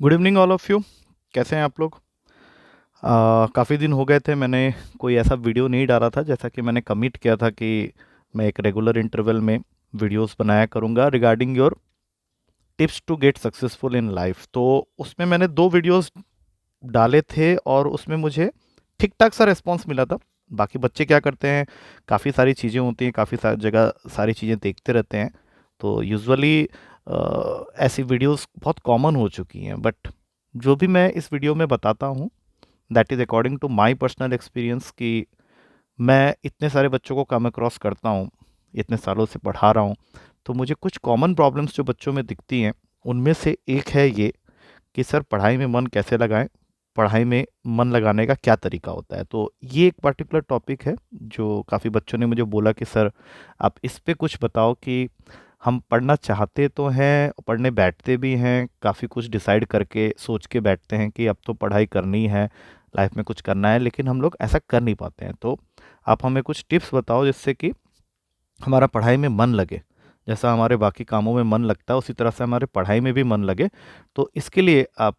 Good evening all of you. कैसे हैं आप लोग? काफ़ी दिन हो गए थे, मैंने कोई ऐसा वीडियो नहीं डाला था। जैसा कि मैंने कमिट किया था कि मैं एक रेगुलर इंटरवल में वीडियोस बनाया करूंगा regarding your tips to get successful in life. तो उसमें मैंने 2 वीडियोस डाले थे और उसमें मुझे ठीक ठाक सा रिस्पॉन्स मिला था। बाकी बच्चे क्या करते हैं, काफ़ी सारी चीज़ें होती हैं, काफ़ी सारी जगह सारी चीज़ें देखते रहते हैं। तो यूजुअली ऐसी वीडियोस बहुत कॉमन हो चुकी हैं, बट जो भी मैं इस वीडियो में बताता हूँ that is according to my personal experience कि मैं इतने सारे बच्चों को कम अक्रॉस करता हूँ, इतने सालों से पढ़ा रहा हूँ। तो मुझे कुछ कॉमन प्रॉब्लम्स जो बच्चों में दिखती हैं, उनमें से एक है ये कि सर पढ़ाई में मन कैसे लगाएं, पढ़ाई में मन लगाने का क्या तरीका होता है। तो ये एक पर्टिकुलर टॉपिक है जो काफ़ी बच्चों ने मुझे बोला कि सर आप इस पे कुछ बताओ कि हम पढ़ना चाहते तो हैं, पढ़ने बैठते भी हैं, काफ़ी कुछ डिसाइड करके सोच के बैठते हैं कि अब तो पढ़ाई करनी है, लाइफ में कुछ करना है, लेकिन हम लोग ऐसा कर नहीं पाते हैं। तो आप हमें कुछ टिप्स बताओ जिससे कि हमारा पढ़ाई में मन लगे। जैसा हमारे बाकी कामों में मन लगता है उसी तरह से हमारे पढ़ाई में भी मन लगे। तो इसके लिए आप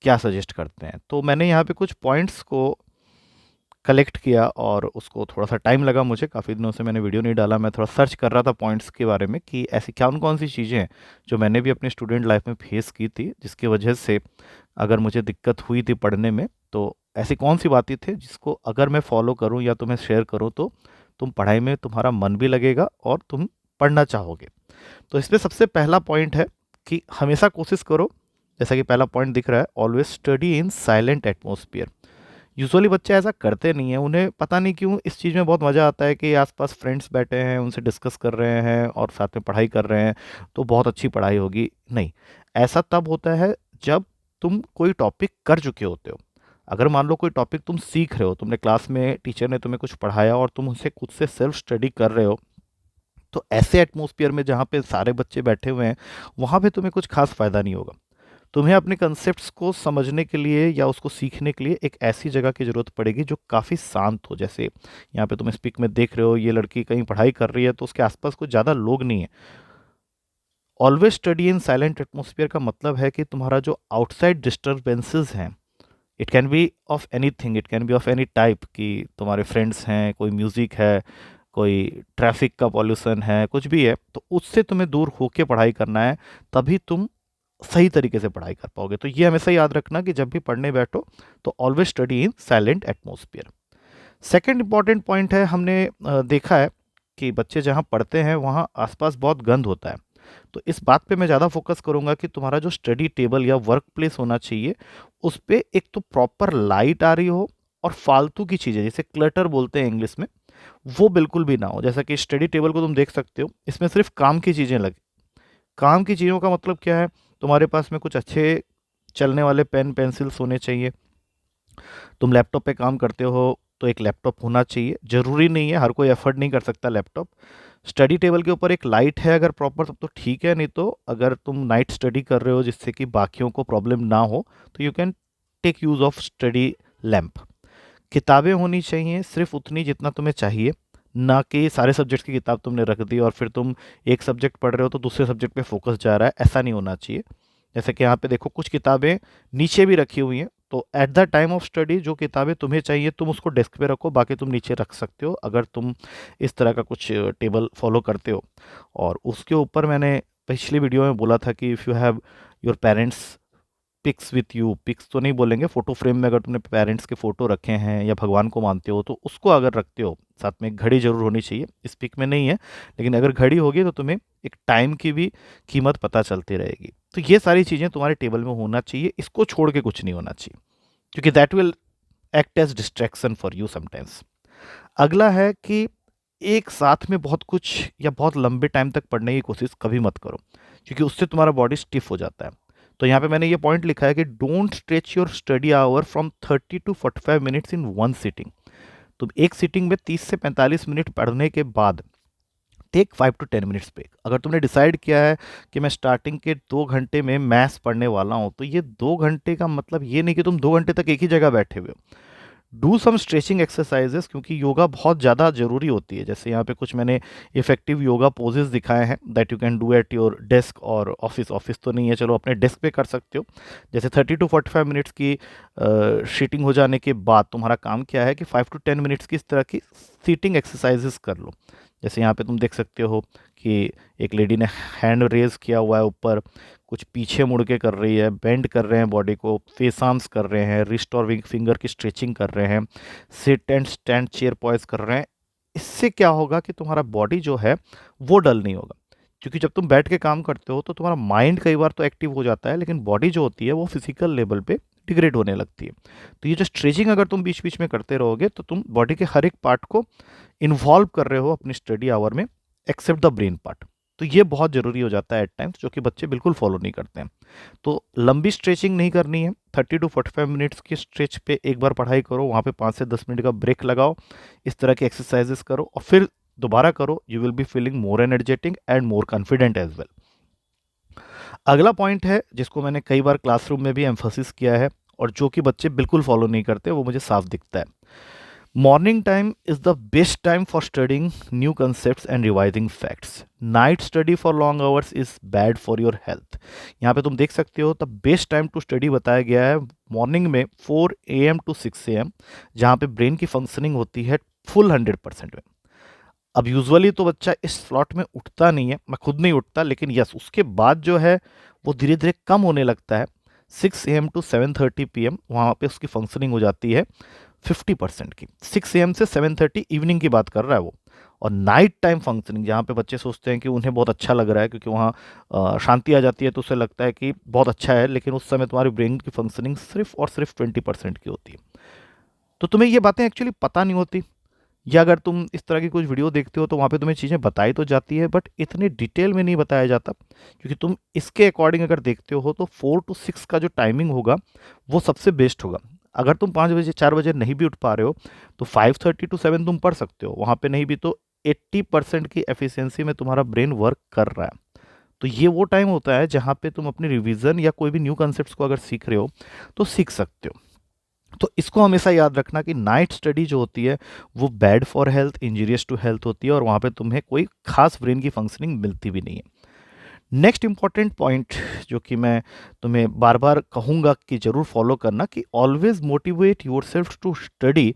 क्या सजेस्ट करते हैं? तो मैंने यहाँ पे कुछ पॉइंट्स को कलेक्ट किया और उसको थोड़ा-सा टाइम लगा मुझे, काफ़ी दिनों से मैंने वीडियो नहीं डाला। मैं थोड़ा सर्च कर रहा था पॉइंट्स के बारे में कि ऐसी कौन-कौन सी चीज़ें हैं, जो मैंने भी अपनी स्टूडेंट लाइफ में फेस की थी, जिसकी वजह से अगर मुझे दिक्कत हुई थी पढ़ने में, तो ऐसी कौन-सी बातें थी जिसको अगर मैं फ़ॉलो करूँ या तुम्हें शेयर करूँ तो तुम पढ़ाई में तुम्हारा मन भी लगेगा और तुम पढ़ना चाहोगे। तो इसमें सबसे पहला पॉइंट है कि हमेशा कोशिश करो, जैसा कि पहला पॉइंट दिख रहा है, always study in silent atmosphere. Usually बच्चे ऐसा करते नहीं हैं, उन्हें पता नहीं क्यों इस चीज़ में बहुत मज़ा आता है कि आसपास फ्रेंड्स बैठे हैं, उनसे डिस्कस कर रहे हैं और साथ में पढ़ाई कर रहे हैं, तो बहुत अच्छी पढ़ाई होगी। नहीं, ऐसा तब होता है जब तुम कोई टॉपिक कर चुके होते हो। अगर मान लो कोई टॉपिक तुम सीख रहे हो, तुमने क्लास में टीचर ने तुम्हें कुछ पढ़ाया और तुम उसे खुद से सेल्फ स्टडी कर रहे हो, तो ऐसे एटमॉस्फेयर में जहाँ पे सारे बच्चे बैठे हुए हैं, वहाँ पे तुम्हें कुछ खास फ़ायदा नहीं होगा। तुम्हें अपने कंसेप्ट्स को समझने के लिए या उसको सीखने के लिए एक ऐसी जगह की ज़रूरत पड़ेगी जो काफ़ी शांत हो। जैसे यहाँ पे तुम इस पिक में देख रहे हो, ये लड़की कहीं पढ़ाई कर रही है तो उसके आसपास कुछ ज़्यादा लोग नहीं है। Always study in silent atmosphere का मतलब है कि तुम्हारा जो आउटसाइड डिस्टर्बेंसेस हैं, it can be of anything, it can be of any type, कि तुम्हारे फ्रेंड्स हैं, कोई म्यूज़िक है, कोई ट्रैफिक का पॉल्यूशन है, कुछ भी है, तो उससे तुम्हें दूर होके पढ़ाई करना है। तभी तुम सही तरीके से पढ़ाई कर पाओगे। तो ये हमेशा याद रखना कि जब भी पढ़ने बैठो तो always study in silent atmosphere. Second important point है, हमने देखा है कि बच्चे जहाँ पढ़ते हैं वहाँ आसपास बहुत गंद होता है। तो इस बात पे मैं ज़्यादा फोकस करूँगा कि तुम्हारा जो स्टडी टेबल या वर्क प्लेस होना चाहिए, उस पे एक तो प्रॉपर लाइट आ रही हो और फालतू की चीज़ें, जिसे क्लटर बोलते हैं इंग्लिश में, वो बिल्कुल भी ना हो। जैसा कि स्टडी टेबल को तुम देख सकते हो, इसमें सिर्फ काम की चीज़ें लगी। काम की चीज़ों का मतलब क्या है? तुम्हारे पास में कुछ अच्छे चलने वाले पेन पेंसिल्स होने चाहिए। तुम लैपटॉप पे काम करते हो तो एक लैपटॉप होना चाहिए। ज़रूरी नहीं है, हर कोई अफ़ोर्ड नहीं कर सकता लैपटॉप। स्टडी टेबल के ऊपर एक लाइट है अगर प्रॉपर, तब तो ठीक है, नहीं तो अगर तुम नाइट स्टडी कर रहे हो जिससे कि बाकियों को प्रॉब्लम ना हो, तो you can take use of study lamp. किताबें होनी चाहिए सिर्फ़ उतनी जितना तुम्हें चाहिए, ना कि सारे सब्जेक्ट्स की किताब तुमने रख दी और फिर तुम एक सब्जेक्ट पढ़ रहे हो तो दूसरे सब्जेक्ट पे फ़ोकस जा रहा है, ऐसा नहीं होना चाहिए। जैसे कि यहाँ पे देखो कुछ किताबें नीचे भी रखी हुई हैं, तो at the time of study जो किताबें तुम्हें चाहिए तुम उसको डेस्क पे रखो, बाकी तुम नीचे रख सकते हो अगर तुम इस तरह का कुछ टेबल फॉलो करते हो। और उसके ऊपर मैंने पिछली वीडियो में बोला था कि if you have your parents pics with you, pics तो नहीं बोलेंगे, फोटो फ्रेम में अगर तुमने पेरेंट्स के फोटो रखे हैं या भगवान को मानते हो तो उसको अगर रखते हो, साथ में एक घड़ी जरूर होनी चाहिए। इस पिक में नहीं है, लेकिन अगर घड़ी होगी तो तुम्हें एक टाइम की भी कीमत पता चलती रहेगी। तो ये सारी चीज़ें तुम्हारे टेबल में होना चाहिए, इसको छोड़ के कुछ नहीं होना चाहिए, क्योंकि that will act as distraction for you sometimes. अगला है कि एक साथ में बहुत कुछ या बहुत लंबे टाइम तक पढ़ने की कोशिश कभी मत करो, क्योंकि उससे तुम्हारा बॉडी स्टिफ हो जाता है। तो यहाँ पे मैंने ये पॉइंट लिखा है कि don't stretch your study our from 30 to 45 minutes in one sitting. तो एक सिटिंग में 30 से 45 मिनट पढ़ने के बाद टेक 5 to 10 मिनट्स ब्रेक। अगर तुमने डिसाइड किया है कि मैं स्टार्टिंग के 2 घंटे में मैथ्स पढ़ने वाला हूँ, तो ये 2 घंटे का मतलब ये नहीं कि तुम 2 घंटे तक एक ही जगह बैठे हुए हो। डू सम स्ट्रेचिंग एक्सरसाइजेस, क्योंकि योगा बहुत ज़्यादा ज़रूरी होती है। जैसे यहाँ पे कुछ मैंने इफेक्टिव योगा पोजेस दिखाए हैं that you can do at your desk और ऑफिस तो नहीं है, चलो अपने डेस्क पे कर सकते हो। जैसे 30 to 45 मिनट्स की शीटिंग हो जाने के बाद तुम्हारा काम क्या है कि 5 to 10 मिनट्स की इस तरह की सीटिंग एक्सरसाइजेस कर लो। जैसे यहाँ पे तुम देख सकते हो कि एक लेडी ने हैंड रेज किया हुआ है ऊपर, कुछ पीछे मुड़ के कर रही है, बेंड कर रहे हैं बॉडी को, फेस आर्म्स कर रहे हैं, रिस्ट और फिंगर की स्ट्रेचिंग कर रहे हैं, sit and stand chair pose कर रहे हैं। इससे क्या होगा कि तुम्हारा बॉडी जो है वो डल नहीं होगा, क्योंकि जब तुम बैठ के काम करते हो तो तुम्हारा माइंड कई बार तो एक्टिव हो जाता है, लेकिन बॉडी जो होती है वो फिजिकल लेवल पे डिग्रेड होने लगती है। तो ये जो स्ट्रेचिंग अगर तुम बीच बीच में करते रहोगे तो तुम बॉडी के हर एक पार्ट को इन्वॉल्व कर रहे हो अपनी स्टडी आवर में, एक्सेप्ट द ब्रेन पार्ट। तो ये बहुत ज़रूरी हो जाता है एट टाइम्स, जो कि बच्चे बिल्कुल फॉलो नहीं करते हैं। तो लंबी स्ट्रेचिंग नहीं करनी है, 30 to 45 मिनट्स की स्ट्रेच पे एक बार पढ़ाई करो, वहाँ पे 5 से 10 मिनट का ब्रेक लगाओ, इस तरह की एक्सरसाइजेस करो और फिर दोबारा करो। You will be feeling more energetic and more confident as well. अगला पॉइंट है जिसको मैंने कई बार क्लासरूम में भी एम्फोसिस किया है और जो कि बच्चे बिल्कुल फॉलो नहीं करते, वो मुझे साफ दिखता है। Morning time is the best time for studying new concepts and revising facts. Night study for long hours is bad for your health. यहाँ पे तुम देख सकते हो the best time to study बताया गया है मॉर्निंग में 4 AM to 6 AM, जहाँ पे ब्रेन की फंक्शनिंग होती है फुल 100% में। अब यूजुअली तो बच्चा इस स्लॉट में उठता नहीं है, मैं खुद नहीं उठता, लेकिन यस उसके बाद जो है वो धीरे धीरे कम होने लगता है। 6 AM to 7:30 PM वहाँ पे उसकी फंक्शनिंग हो जाती है 50% की। 6 AM से 7:30 इवनिंग की बात कर रहा है वो। और नाइट टाइम फंक्शनिंग जहाँ पे बच्चे सोचते हैं कि उन्हें बहुत अच्छा लग रहा है क्योंकि वहाँ शांति आ जाती है, तो उसे लगता है कि बहुत अच्छा है, लेकिन उस समय तुम्हारी ब्रेन की फंक्शनिंग सिर्फ और सिर्फ 20% की होती है। तो तुम्हें ये बातें एक्चुअली पता नहीं होती, या अगर तुम इस तरह की कुछ वीडियो देखते हो तो वहाँ पे तुम्हें चीज़ें बताई तो जाती है, बट इतनी डिटेल में नहीं बताया जाता, क्योंकि तुम इसके अकॉर्डिंग अगर देखते हो तो 4 to 6 का जो टाइमिंग होगा वो सबसे बेस्ट होगा। अगर तुम 5 बजे 4 बजे नहीं भी उठ पा रहे हो तो 5:30 to 7 तुम पढ़ सकते हो, वहाँ पे नहीं भी तो 80% की एफिशिएंसी में तुम्हारा ब्रेन वर्क कर रहा है। तो ये वो टाइम होता है जहाँ पे तुम अपनी रिवीजन या कोई भी न्यू कंसेप्ट को अगर सीख रहे हो तो सीख सकते हो। तो इसको हमेशा याद रखना कि नाइट स्टडी जो होती है वो bad for health, injurious to health होती है, और वहाँ पे तुम्हें कोई खास ब्रेन की फंक्शनिंग मिलती भी नहीं है। नेक्स्ट इंपॉर्टेंट पॉइंट जो कि मैं तुम्हें बार बार कहूँगा कि ज़रूर फॉलो करना, कि always motivate yourself to study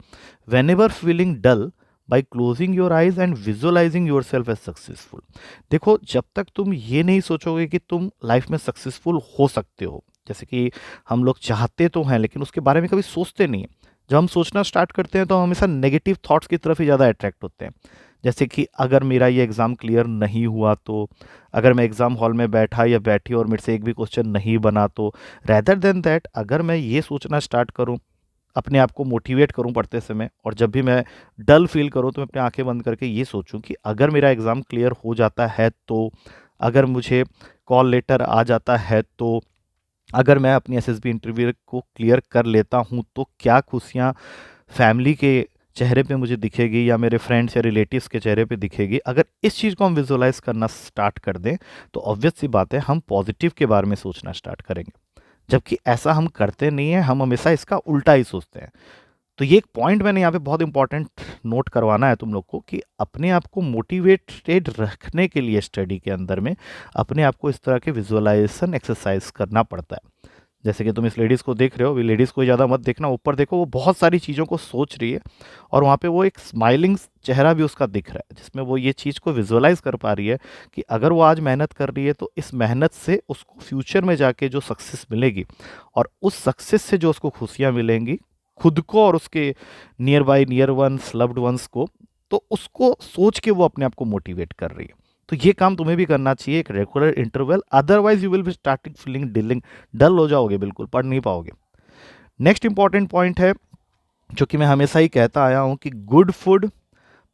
whenever feeling dull by closing your eyes and visualising yourself as successful. देखो, जब तक तुम ये नहीं सोचोगे कि तुम लाइफ में सक्सेसफुल हो सकते हो, जैसे कि हम लोग चाहते तो हैं लेकिन उसके बारे में कभी सोचते नहीं हैं। जब हम सोचना स्टार्ट करते हैं तो हम हमेशा नेगेटिव थॉट्स की तरफ ही ज़्यादा अट्रैक्ट होते हैं। जैसे कि अगर मेरा ये एग्ज़ाम क्लियर नहीं हुआ तो, अगर मैं एग्ज़ाम हॉल में बैठा या बैठी और मेरे से एक भी क्वेश्चन नहीं बना तो, रैदर देन दैट अगर मैं ये सोचना स्टार्ट करूं, अपने आप को मोटिवेट करूं पढ़ते समय, और जब भी मैं डल फील करूं तो मैं अपनी आंखें बंद करके ये सोचूं कि अगर मेरा एग्ज़ाम क्लियर हो जाता है तो, अगर मुझे कॉल लेटर आ जाता है तो, अगर मैं अपनी एसएसबी इंटरव्यू को क्लियर कर लेता हूँ तो क्या खुशियाँ फैमिली के चेहरे पे मुझे दिखेगी या मेरे फ्रेंड्स या रिलेटिव्स के चेहरे पे दिखेगी। अगर इस चीज़ को हम विजुअलाइज करना स्टार्ट कर दें तो ऑब्वियस सी बात है हम पॉजिटिव के बारे में सोचना स्टार्ट करेंगे, जबकि ऐसा हम करते नहीं हैं, हम हमेशा इसका उल्टा ही सोचते हैं। तो ये एक पॉइंट मैंने यहाँ पे बहुत इंपॉर्टेंट नोट करवाना है तुम लोग को, कि अपने आप को मोटिवेटेड रखने के लिए स्टडी के अंदर में अपने आप को इस तरह के विजुअलाइजेशन एक्सरसाइज करना पड़ता है। जैसे कि तुम इस लेडीज़ को देख रहे हो, लेडीज़ को ज़्यादा मत देखना, ऊपर देखो, वो बहुत सारी चीज़ों को सोच रही है और वहाँ पे वो एक स्माइलिंग चेहरा भी उसका दिख रहा है, जिसमें वो ये चीज़ को विजुअलाइज कर पा रही है कि अगर वो आज मेहनत कर रही है तो इस मेहनत से उसको फ्यूचर में जाके जो सक्सेस मिलेगी, और उस सक्सेस से जो उसको खुशियाँ मिलेंगी खुद को और उसके nearby near ones loved ones को, तो उसको सोच के वो अपने आप को मोटिवेट कर रही है। तो ये काम तुम्हें भी करना चाहिए एक regular interval, otherwise you will be starting feeling dealing, dull हो जाओगे, बिल्कुल पढ़ नहीं पाओगे। नेक्स्ट इंपॉर्टेंट पॉइंट है जो कि मैं हमेशा ही कहता आया हूँ कि good food,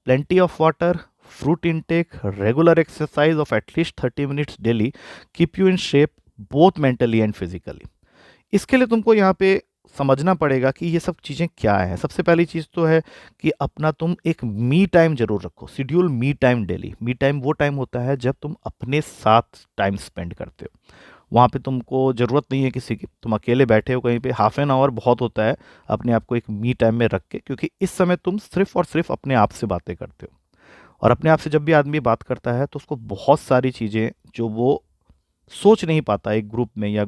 plenty of water, fruit intake, regular exercise of at least 30 minutes daily keep you in shape both mentally and physically। इसके लिए तुमको यहाँ पे समझना पड़ेगा कि ये सब चीज़ें क्या हैं। सबसे पहली चीज़ तो है कि अपना तुम एक मी टाइम जरूर रखो, schedule me time daily. Me time वो टाइम होता है जब तुम अपने साथ टाइम स्पेंड करते हो। वहाँ पे तुमको ज़रूरत नहीं है किसी की, तुम अकेले बैठे हो कहीं पे, हाफ एन आवर बहुत होता है अपने आप को एक मी टाइम में रख के, क्योंकि इस समय तुम सिर्फ और सिर्फ अपने आप से बातें करते हो। और अपने आप से जब भी आदमी बात करता है तो उसको बहुत सारी चीज़ें जो वो सोच नहीं पाता एक ग्रुप में या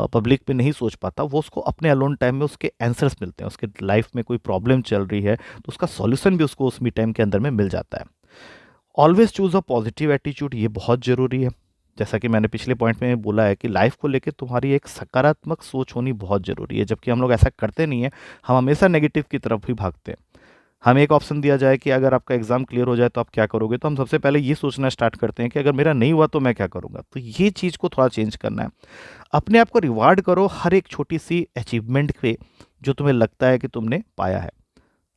पब्लिक में नहीं सोच पाता, वो उसको अपने अलोन टाइम में उसके आंसर्स मिलते हैं। उसके लाइफ में कोई प्रॉब्लम चल रही है तो उसका सॉल्यूशन भी उसको उस मी टाइम के अंदर में मिल जाता है। Always choose a positive attitude, ये बहुत ज़रूरी है। जैसा कि मैंने पिछले पॉइंट में बोला है कि लाइफ को लेकर तुम्हारी एक सकारात्मक सोच होनी बहुत ज़रूरी है, जबकि हम लोग ऐसा करते नहीं है। हम हमेशा नेगेटिव की तरफ ही भागते हैं। हमें एक ऑप्शन दिया जाए कि अगर आपका एग्जाम क्लियर हो जाए तो आप क्या करोगे, तो हम सबसे पहले ये सोचना स्टार्ट करते हैं कि अगर मेरा नहीं हुआ तो मैं क्या करूंगा। तो ये चीज़ को थोड़ा चेंज करना है। अपने आप को रिवार्ड करो हर एक छोटी सी अचीवमेंट पे जो तुम्हें लगता है कि तुमने पाया है।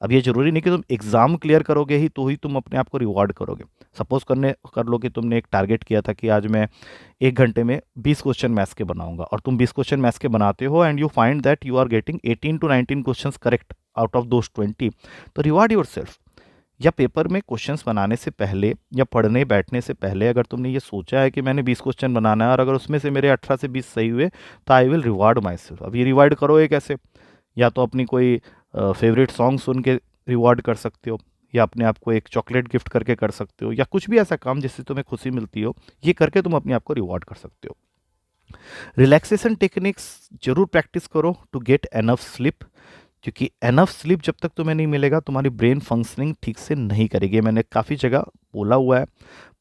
अब ये ज़रूरी नहीं कि तुम एग्ज़ाम क्लियर करोगे ही तो ही तुम अपने आप को रिवॉर्ड करोगे। सपोज़ कर लो कि तुमने एक टारगेट किया था कि आज मैं 1 घंटे में 20 क्वेश्चन मैथ्स के बनाऊँगा, और तुम 20 क्वेश्चन मैथ्स के बनाते हो and you find that you are getting 18 to 19 questions correct out of those 20, तो रिवॉर्ड योरसेल्फ। या पेपर में क्वेश्चंस बनाने से पहले या पढ़ने बैठने से पहले अगर तुमने ये सोचा है कि मैंने 20 क्वेश्चन बनाना है और अगर उसमें से मेरे 18 से 20 सही हुए तो I will reward my self. अब ये रिवॉर्ड करो ये कैसे? या तो अपनी कोई फेवरेट सॉन्ग सुन के रिवॉर्ड कर सकते हो, या अपने आप को एक चॉकलेट गिफ्ट करके कर सकते हो, या कुछ भी ऐसा काम जिससे तुम्हें खुशी मिलती हो, ये करके तुम अपने आप को रिवॉर्ड कर सकते हो। रिलैक्सेशन टेक्निक्स जरूर प्रैक्टिस करो टू गेट एनफ स्लीप, क्योंकि एनफ स्लीप जब तक तुम्हें नहीं मिलेगा तुम्हारी ब्रेन फंक्शनिंग ठीक से नहीं करेगी। मैंने काफ़ी जगह बोला हुआ है,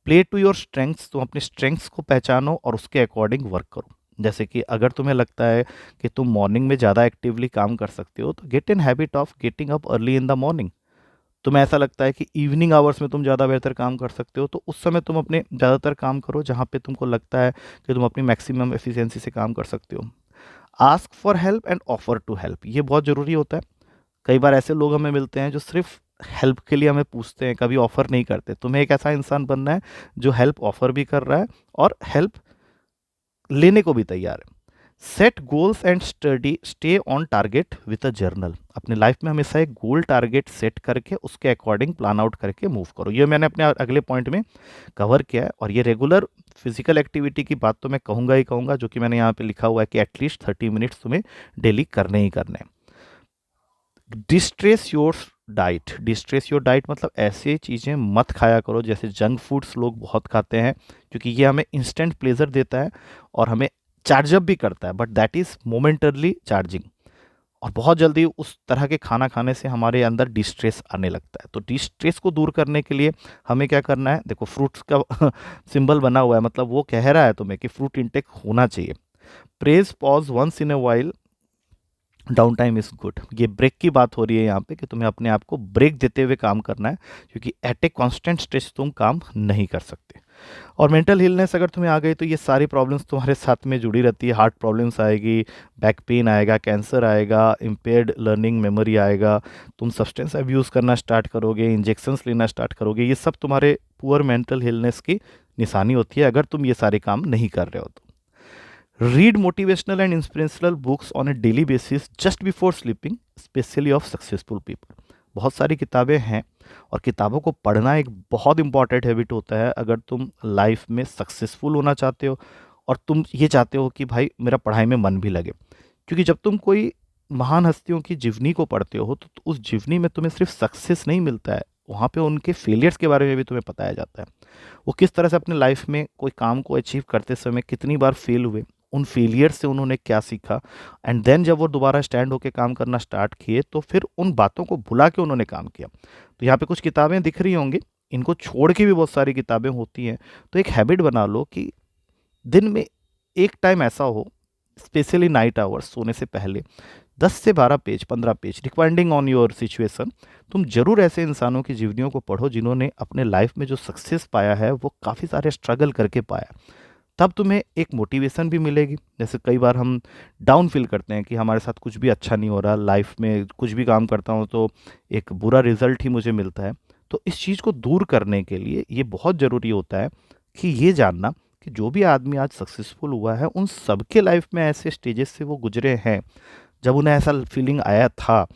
प्ले टू योर स्ट्रेंथ्स, तुम अपने स्ट्रेंथ्स को पहचानो और उसके अकॉर्डिंग वर्क करो। जैसे कि अगर तुम्हें लगता है कि तुम मॉर्निंग में ज़्यादा एक्टिवली काम कर सकते हो तो get in habit of getting up early in the morning. तुम्हें ऐसा लगता है कि इवनिंग आवर्स में तुम ज़्यादा बेहतर काम कर सकते हो तो उस समय तुम अपने ज़्यादातर काम करो जहाँ पे तुमको लगता है कि तुम अपनी मैक्सिमम एफिशिएंसी से काम कर सकते हो। Ask for help and offer to help, ये बहुत ज़रूरी होता है। कई बार ऐसे लोग हमें मिलते हैं जो सिर्फ हेल्प के लिए हमें पूछते हैं, कभी ऑफर नहीं करते। तुम्हें एक ऐसा इंसान बनना है जो हेल्प ऑफर भी कर रहा है और हेल्प लेने को भी तैयार है। Set goals and study stay on target with a journal, अपने लाइफ में हमेशा एक गोल टारगेट सेट करके उसके अकॉर्डिंग प्लान आउट करके मूव करो। ये मैंने अपने अगले पॉइंट में कवर किया है। और ये रेगुलर फिजिकल एक्टिविटी की बात तो मैं कहूँगा ही कहूँगा, जो कि मैंने यहाँ पे लिखा हुआ है कि एटलीस्ट 30 मिनट्स तुम्हें डेली करने ही करने हैं। Distress your diet, distress your diet मतलब ऐसे चीज़ें मत खाया करो जैसे जंक फूड्स लोग बहुत खाते हैं, क्योंकि ये हमें इंस्टेंट प्लेजर देता है और हमें चार्जअप भी करता है, but that is momentarily charging. और बहुत जल्दी उस तरह के खाना खाने से हमारे अंदर डिस्ट्रेस आने लगता है। तो डिस्ट्रेस को दूर करने के लिए हमें क्या करना है? देखो फ्रूट्स का सिंबल बना हुआ है, मतलब वो कह रहा है तुम्हें कि फ्रूट इंटेक होना चाहिए। Press pause once in a while, down time is good. ये ब्रेक की बात हो रही है यहाँ पे कि तुम्हें अपने आप को ब्रेक देते हुए काम करना है, क्योंकि एट ए कॉन्स्टेंट स्ट्रेस तुम काम नहीं कर सकते। और मेंटल हिलनेस अगर तुम्हें आ गई तो ये सारी प्रॉब्लम्स तुम्हारे साथ में जुड़ी रहती है। हार्ट प्रॉब्लम्स आएगी, बैक पेन आएगा, कैंसर आएगा, इम्पेयर्ड लर्निंग मेमोरी आएगा, तुम सब्सटेंस अब्यूज़ करना स्टार्ट करोगे, इंजेक्शंस लेना स्टार्ट करोगे। ये सब तुम्हारे पुअर मेंटल हिलनेस की निशानी होती है अगर तुम ये सारे काम नहीं कर रहे हो तो। Read motivational and inspirational books on A daily basis just before sleeping, specially of successful people. बहुत सारी किताबें हैं और किताबों को पढ़ना एक बहुत इंपॉर्टेंट हैबिट होता है अगर तुम लाइफ में सक्सेसफुल होना चाहते हो और तुम ये चाहते हो कि भाई मेरा पढ़ाई में मन भी लगे। क्योंकि जब तुम कोई महान हस्तियों की जीवनी को पढ़ते हो तो उस जीवनी में तुम्हें सिर्फ सक्सेस नहीं मिलता है, वहाँ पे उनके फेलियर्स के बारे में भी तुम्हें बताया जाता है। वो किस तरह से अपने लाइफ में कोई काम को अचीव करते समय कितनी बार फेल हुए, उन फेलियर से उन्होंने क्या सीखा, एंड देन जब वो दोबारा स्टैंड होकर काम करना स्टार्ट किए तो फिर उन बातों को भुला के उन्होंने काम किया। तो यहाँ पे कुछ किताबें दिख रही होंगी, इनको छोड़ के भी बहुत सारी किताबें होती हैं। तो एक हैबिट बना लो कि दिन में एक टाइम ऐसा हो, स्पेशली नाइट आवर्स सोने से पहले 10 से 12 page, 15 page, depending on your situation, तुम जरूर ऐसे इंसानों की जीवनियों को पढ़ो जिन्होंने अपने लाइफ में जो सक्सेस पाया है वो काफ़ी सारे स्ट्रगल करके पाया। तब तुम्हें एक मोटिवेशन भी मिलेगी। जैसे कई बार हम डाउन फील करते हैं कि हमारे साथ कुछ भी अच्छा नहीं हो रहा, लाइफ में कुछ भी काम करता हूँ तो एक बुरा रिजल्ट ही मुझे मिलता है। तो इस चीज़ को दूर करने के लिए ये बहुत ज़रूरी होता है कि ये जानना कि जो भी आदमी आज सक्सेसफुल हुआ है उन सबके लाइफ में ऐसे स्टेजेस से वो गुजरे हैं जब उन्हें ऐसा फीलिंग आया था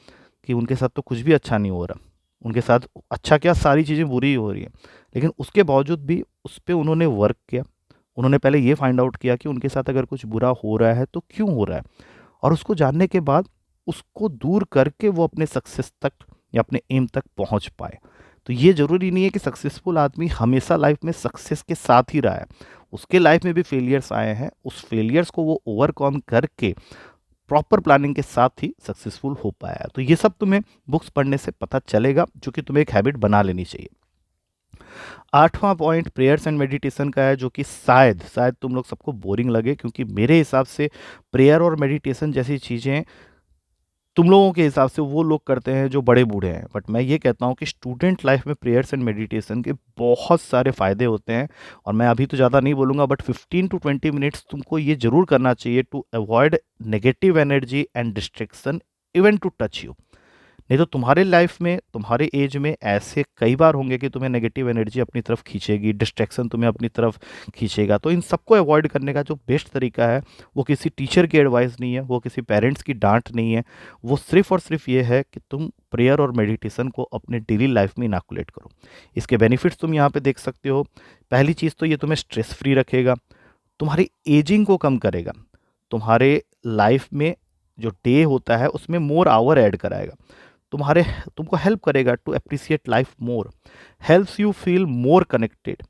कि उनके साथ तो कुछ भी अच्छा नहीं हो रहा, उनके साथ अच्छा क्या सारी चीज़ें बुरी ही हो रही हैं, लेकिन उसके बावजूद भी उस पे उन्होंने वर्क किया, उन्होंने पहले ये फाइंड आउट किया कि उनके साथ अगर कुछ बुरा हो रहा है तो क्यों हो रहा है, और उसको जानने के बाद उसको दूर करके वो अपने सक्सेस तक या अपने एम तक पहुंच पाए। तो ये ज़रूरी नहीं है कि सक्सेसफुल आदमी हमेशा लाइफ में सक्सेस के साथ ही रहा है, उसके लाइफ में भी फेलियर्स आए हैं, उस फेलियर्स को वो ओवरकम करके प्रॉपर प्लानिंग के साथ ही सक्सेसफुल हो पाया है। तो ये सब तुम्हें बुक्स पढ़ने से पता चलेगा, जो कि तुम्हें एक हैबिट बना लेनी चाहिए। 8वां पॉइंट प्रेयर्स एंड मेडिटेशन का है, जो कि शायद शायद तुम लोग सबको बोरिंग लगे, क्योंकि मेरे हिसाब से प्रेयर और मेडिटेशन जैसी चीज़ें तुम लोगों के हिसाब से वो लोग करते हैं जो बड़े बूढ़े हैं, बट मैं ये कहता हूँ कि स्टूडेंट लाइफ में प्रेयर्स एंड मेडिटेशन के बहुत सारे फ़ायदे होते हैं। और मैं अभी तो ज़्यादा नहीं बोलूँगा, बट 15 to 20 मिनट्स तुमको ये ज़रूर करना चाहिए to avoid negative energy and distraction even to touch you. नहीं तो तुम्हारे लाइफ में, तुम्हारे एज में ऐसे कई बार होंगे कि तुम्हें नेगेटिव एनर्जी अपनी तरफ खींचेगी, डिस्ट्रैक्शन तुम्हें अपनी तरफ खींचेगा। तो इन सबको अवॉइड करने का जो बेस्ट तरीका है, वो किसी टीचर की एडवाइस नहीं है, वो किसी पेरेंट्स की डांट नहीं है, वो सिर्फ और सिर्फ ये है कि तुम प्रेयर और मेडिटेशन को अपने डेली लाइफ में इनैकुलेट करो। इसके बेनिफिट्स तुम यहाँ पे देख सकते हो। पहली चीज़ तो ये तुम्हें स्ट्रेस फ्री रखेगा, तुम्हारी एजिंग को कम करेगा, तुम्हारे लाइफ में जो डे होता है उसमें मोर आवर ऐड कराएगा, तुमको हेल्प करेगा to appreciate life more, helps you feel more connected,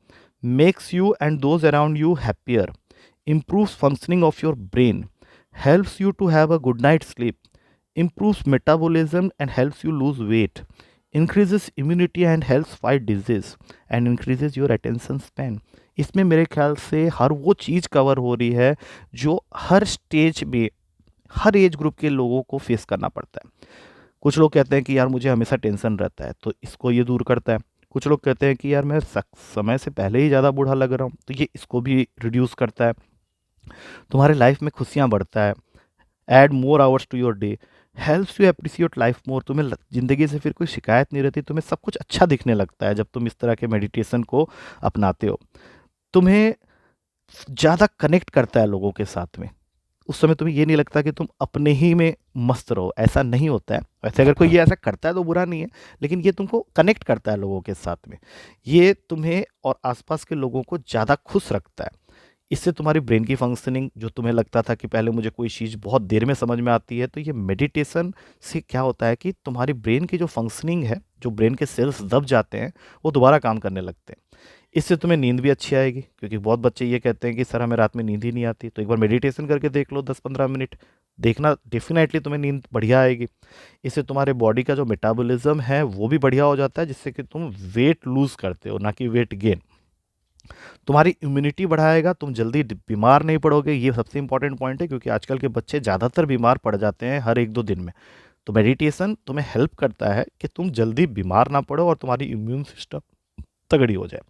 makes you and those around you happier, improves functioning of your brain, helps you to have a good night's sleep, improves metabolism and helps you lose weight, increases immunity and helps fight disease, and increases your attention span। इसमें मेरे ख्याल से हर वो चीज़ cover हो रही है जो हर stage में, हर एज ग्रुप के लोगों को फेस करना पड़ता है। कुछ लोग कहते हैं कि यार मुझे हमेशा टेंशन रहता है, तो इसको ये दूर करता है। कुछ लोग कहते हैं कि यार मैं समय से पहले ही ज़्यादा बूढ़ा लग रहा हूँ, तो ये इसको भी रिड्यूस करता है। तुम्हारे लाइफ में खुशियाँ बढ़ता है, add more hours to your day, helps you appreciate life more. तुम्हें ज़िंदगी से फिर कोई शिकायत नहीं रहती, तुम्हें सब कुछ अच्छा दिखने लगता है जब तुम इस तरह के मेडिटेशन को अपनाते हो। तुम्हें ज़्यादा कनेक्ट करता है लोगों के साथ में, उस समय तुम्हें ये नहीं लगता कि तुम अपने ही में मस्त रहो, ऐसा नहीं होता है। वैसे अगर कोई ये ऐसा करता है तो बुरा नहीं है, लेकिन ये तुमको कनेक्ट करता है लोगों के साथ में, ये तुम्हें और आसपास के लोगों को ज़्यादा खुश रखता है। इससे तुम्हारी ब्रेन की फंक्शनिंग, जो तुम्हें लगता था कि पहले मुझे कोई चीज़ बहुत देर में समझ में आती है, तो ये मेडिटेशन से क्या होता है कि तुम्हारी ब्रेन की जो फंक्शनिंग है, जो ब्रेन के सेल्स दब जाते हैं, वो दोबारा काम करने लगते हैं। इससे तुम्हें नींद भी अच्छी आएगी, क्योंकि बहुत बच्चे ये कहते हैं कि सर हमें रात में नींद ही नहीं आती। तो एक बार मेडिटेशन करके देख लो 10-15 मिनट, देखना डेफिनेटली तुम्हें नींद बढ़िया आएगी। इससे तुम्हारे बॉडी का जो मेटाबॉलिज्म है वो भी बढ़िया हो जाता है, जिससे कि तुम वेट लूज़ करते हो, ना कि वेट गेन। तुम्हारी इम्यूनिटी बढ़ाएगा, तुम जल्दी बीमार नहीं पड़ोगे, ये सबसे इंपॉर्टेंट पॉइंट है, क्योंकि आजकल के बच्चे ज़्यादातर बीमार पड़ जाते हैं हर 1-2 दिन में। तो मेडिटेशन तुम्हें हेल्प करता है कि तुम जल्दी बीमार ना पड़ो और तुम्हारी इम्यून सिस्टम तगड़ी हो जाए।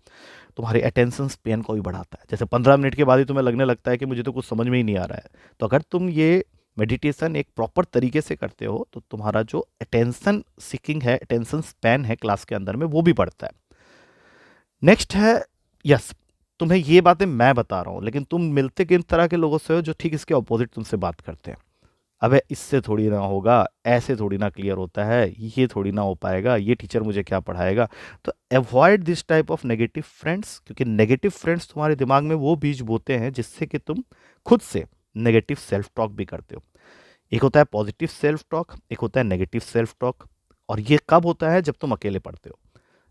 तुम्हारी अटेंशन स्पेन को भी बढ़ाता है, जैसे 15 मिनट के बाद ही तुम्हें लगने लगता है कि मुझे तो कुछ समझ में ही नहीं आ रहा है। तो अगर तुम ये मेडिटेशन एक प्रॉपर तरीके से करते हो, तो तुम्हारा जो अटेंशन सीकिंग है, अटेंशन स्पैन है क्लास के अंदर में, वो भी बढ़ता है। नेक्स्ट है, यस, तुम्हें ये बातें मैं बता रहा हूँ, लेकिन तुम मिलते किन तरह के लोगों से हो जो ठीक इसके ऑपोजिट तुमसे बात करते हैं। अबे इससे थोड़ी ना होगा, ऐसे थोड़ी ना क्लियर होता है, ये थोड़ी ना हो पाएगा, ये टीचर मुझे क्या पढ़ाएगा। तो avoid this type of negative friends, क्योंकि नेगेटिव फ्रेंड्स तुम्हारे दिमाग में वो बीज बोते हैं जिससे कि तुम खुद से नेगेटिव सेल्फ टॉक भी करते हो। एक होता है पॉजिटिव सेल्फ टॉक, एक होता है नेगेटिव सेल्फ टॉक। और ये कब होता है? जब तुम अकेले पढ़ते हो।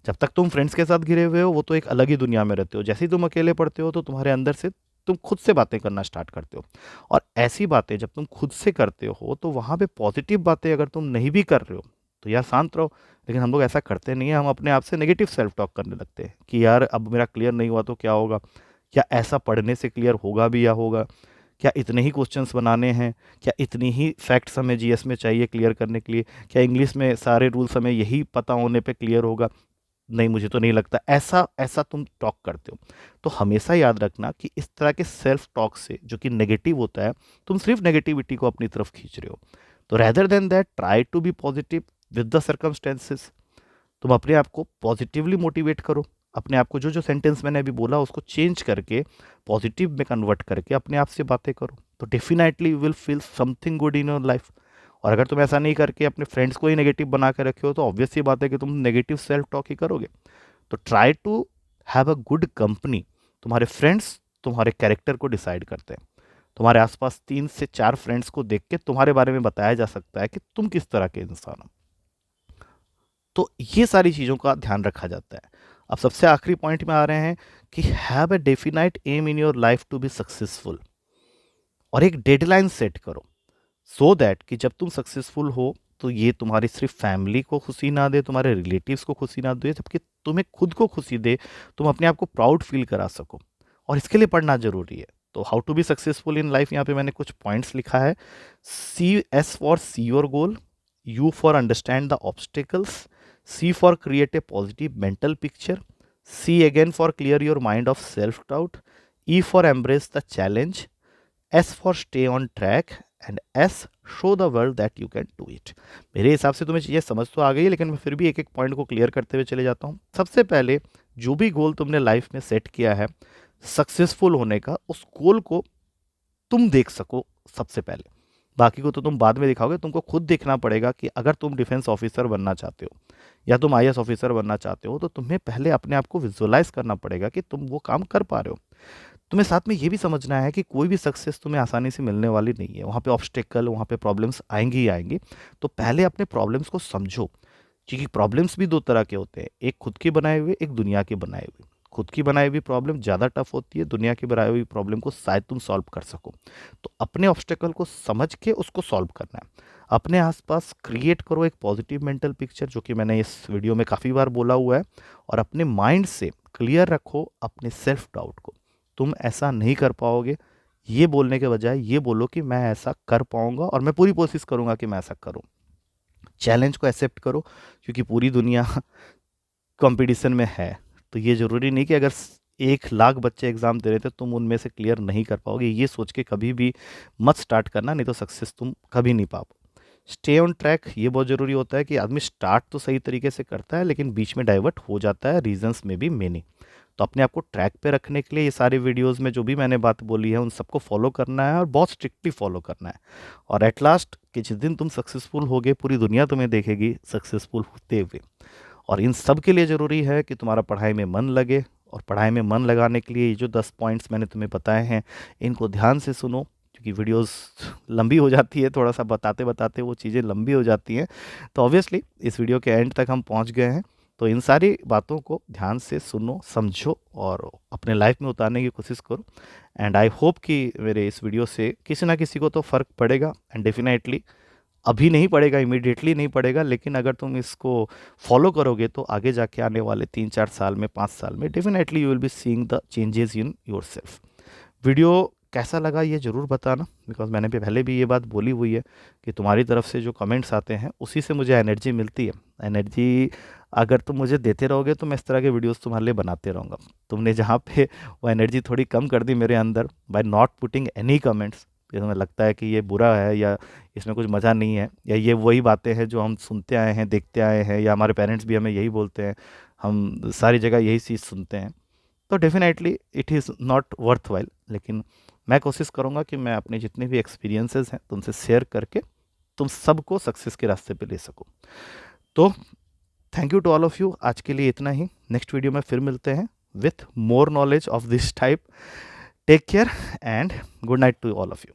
जब तक तुम फ्रेंड्स के साथ घिरे हुए हो, वो तो एक अलग ही दुनिया में रहते हो। जैसे ही तुम अकेले पढ़ते हो, तो तुम्हारे अंदर से तुम खुद से बातें करना स्टार्ट करते हो। और ऐसी बातें जब तुम खुद से करते हो, तो वहाँ पे पॉजिटिव बातें अगर तुम नहीं भी कर रहे हो, तो यार शांत रहो। लेकिन हम लोग ऐसा करते नहीं है, हम अपने आप से नेगेटिव सेल्फ टॉक करने लगते हैं कि यार अब मेरा क्लियर नहीं हुआ तो क्या होगा, क्या ऐसा पढ़ने से क्लियर होगा भी या होगा, क्या इतने ही क्वेश्चंस बनाने हैं, क्या इतनी ही फैक्ट्स हमें जीएस में चाहिए क्लियर करने के लिए, क्या इंग्लिश में सारे रूल्स हमें यही पता होने पे क्लियर होगा। नहीं, मुझे तो नहीं लगता। ऐसा ऐसा तुम टॉक करते हो। तो हमेशा याद रखना कि इस तरह के सेल्फ टॉक से, जो कि नेगेटिव होता है, तुम सिर्फ नेगेटिविटी को अपनी तरफ खींच रहे हो। तो rather than that, try to be positive with the circumstances. तुम अपने आप को पॉजिटिवली मोटिवेट करो। अपने आप को, जो जो सेंटेंस मैंने अभी बोला उसको चेंज करके पॉजिटिव में कन्वर्ट करके अपने आप से बातें करो, तो definitely you will feel something good in your life. और अगर तुम ऐसा नहीं करके अपने फ्रेंड्स को ही नेगेटिव बना के रखे हो, तो ऑब्वियस सी बात है कि तुम नेगेटिव सेल्फ टॉक ही करोगे। तो try to have a good company. तुम्हारे फ्रेंड्स तुम्हारे कैरेक्टर को डिसाइड करते हैं। तुम्हारे आसपास 3 से 4 फ्रेंड्स को देख के तुम्हारे बारे में बताया जा सकता है कि तुम किस तरह के इंसान हो। तो ये सारी चीज़ों का ध्यान रखा जाता है। अब सबसे आखिरी पॉइंट में आ रहे हैं कि have a definite aim in your life to be successful, और एक डेडलाइन सेट करो सो दैट कि जब तुम सक्सेसफुल हो तो ये तुम्हारी सिर्फ फैमिली को खुशी ना दे, तुम्हारे रिलेटिव्स को खुशी ना दे, जबकि तुम्हें खुद को खुशी दे, तुम अपने आप को प्राउड फील करा सको। और इसके लिए पढ़ना जरूरी है। तो how to be successful in life, यहाँ पे मैंने कुछ पॉइंट्स लिखा है। See your goal, U for understand the obstacles, C for create a positive mental picture, C again for clear your mind of self doubt, E for embrace the challenge, S for stay on track, and S show the world that you can do it. मेरे हिसाब से तुम्हें चीज़ें समझ तो आ गई है, लेकिन मैं फिर भी एक एक पॉइंट को क्लियर करते हुए चले जाता हूँ। सबसे पहले, जो भी गोल तुमने लाइफ में सेट किया है सक्सेसफुल होने का, उस गोल को तुम देख सको सबसे पहले। बाकी को तो तुम बाद में दिखाओगे। तुमको खुद देखना पड़ेगा कि अगर तुम डिफेंस ऑफिसर बनना चाहते हो या तुम आईएएस ऑफिसर बनना चाहते हो, तो तुम्हें पहले अपने आप को विजुअलाइज करना पड़ेगा कि तुम वो काम कर पा रहे हो। तुम्हें साथ में ये भी समझना है कि कोई भी सक्सेस तुम्हें आसानी से मिलने वाली नहीं है। वहाँ पे ऑब्स्टेकल, वहाँ पे प्रॉब्लम्स आएंगी ही आएंगी। तो पहले अपने प्रॉब्लम्स को समझो, क्योंकि प्रॉब्लम्स भी दो तरह के होते हैं, एक खुद के बनाए हुए, एक दुनिया के बनाए हुए। खुद की बनाई हुई प्रॉब्लम ज़्यादा टफ होती है, दुनिया की बनाई हुई प्रॉब्लम को शायद तुम सॉल्व कर सको। तो अपने ऑब्स्टेकल को समझ के उसको सॉल्व करना है। अपने आसपास क्रिएट करो एक पॉजिटिव मेंटल पिक्चर, जो कि मैंने इस वीडियो में काफ़ी बार बोला हुआ है। और अपने माइंड से क्लियर रखो अपने सेल्फ डाउट को। तुम ऐसा नहीं कर पाओगे ये बोलने के बजाय ये बोलो कि मैं ऐसा कर पाऊंगा और मैं पूरी कोशिश करूंगा कि मैं ऐसा करूं। चैलेंज को एक्सेप्ट करो, क्योंकि पूरी दुनिया कंपटीशन में है। तो ये ज़रूरी नहीं कि अगर 1 लाख बच्चे एग्ज़ाम दे रहे थे तुम उनमें से क्लियर नहीं कर पाओगे। ये सोच के कभी भी मत स्टार्ट करना, नहीं तो सक्सेस तुम कभी नहीं पाओ। स्टे ऑन ट्रैक, ये बहुत ज़रूरी होता है कि आदमी स्टार्ट तो सही तरीके से करता है लेकिन बीच में डाइवर्ट हो जाता है, रीजंस में भी मेनी। तो अपने आप को ट्रैक पे रखने के लिए ये सारे वीडियोस में जो भी मैंने बात बोली है उन सबको फॉलो करना है और बहुत स्ट्रिक्टली फॉलो करना है। और एट लास्ट कि जिस दिन तुम सक्सेसफुल होगे पूरी दुनिया तुम्हें देखेगी सक्सेसफुल होते हुए। और इन सब के लिए ज़रूरी है कि तुम्हारा पढ़ाई में मन लगे। और पढ़ाई में मन लगाने के लिए ये जो 10 पॉइंट्स मैंने तुम्हें बताए हैं इनको ध्यान से सुनो, क्योंकि वीडियोस लंबी हो जाती है, थोड़ा सा बताते बताते वो चीज़ें लंबी हो जाती हैं। तो ऑब्वियसली इस वीडियो के एंड तक हम पहुंच गए हैं। तो इन सारी बातों को ध्यान से सुनो, समझो और अपने लाइफ में उतारने की कोशिश करो। एंड आई होप कि मेरे इस वीडियो से किसी ना किसी को तो फ़र्क पड़ेगा। एंड डेफिनेटली अभी नहीं पड़ेगा, इमीडिएटली नहीं पड़ेगा, लेकिन अगर तुम इसको फॉलो करोगे तो आगे जाके आने वाले 3-4 साल में, 5 साल में definitely you will be seeing the changes in your self. Video कैसा लगा ये ज़रूर बताना, बिकॉज मैंने भी पहले भी ये बात बोली हुई है कि तुम्हारी तरफ से जो कमेंट्स आते हैं उसी से मुझे एनर्जी मिलती है। एनर्जी अगर तुम मुझे देते रहोगे तो मैं इस तरह के वीडियोस तुम्हारे लिए बनाते रहूँगा। तुमने जहाँ पे वो एनर्जी थोड़ी कम कर दी मेरे अंदर by not putting any comments, ये तुम्हें लगता है कि ये बुरा है या इसमें कुछ मज़ा नहीं है, या ये वही बातें हैं जो हम सुनते आए हैं, देखते आए हैं, या हमारे पेरेंट्स भी हमें यही बोलते हैं, हम सारी जगह यही चीज़ सुनते हैं, तो definitely it is not worth while. लेकिन मैं कोशिश करूँगा कि मैं अपने जितने भी एक्सपीरियंसेस हैं तुमसे शेयर करके तुम सबको सक्सेस के रास्ते पे ले सकूँ। तो thank you to all of you. आज के लिए इतना ही। नेक्स्ट वीडियो में फिर मिलते हैं with more knowledge of this type. Take care and good night to all of you.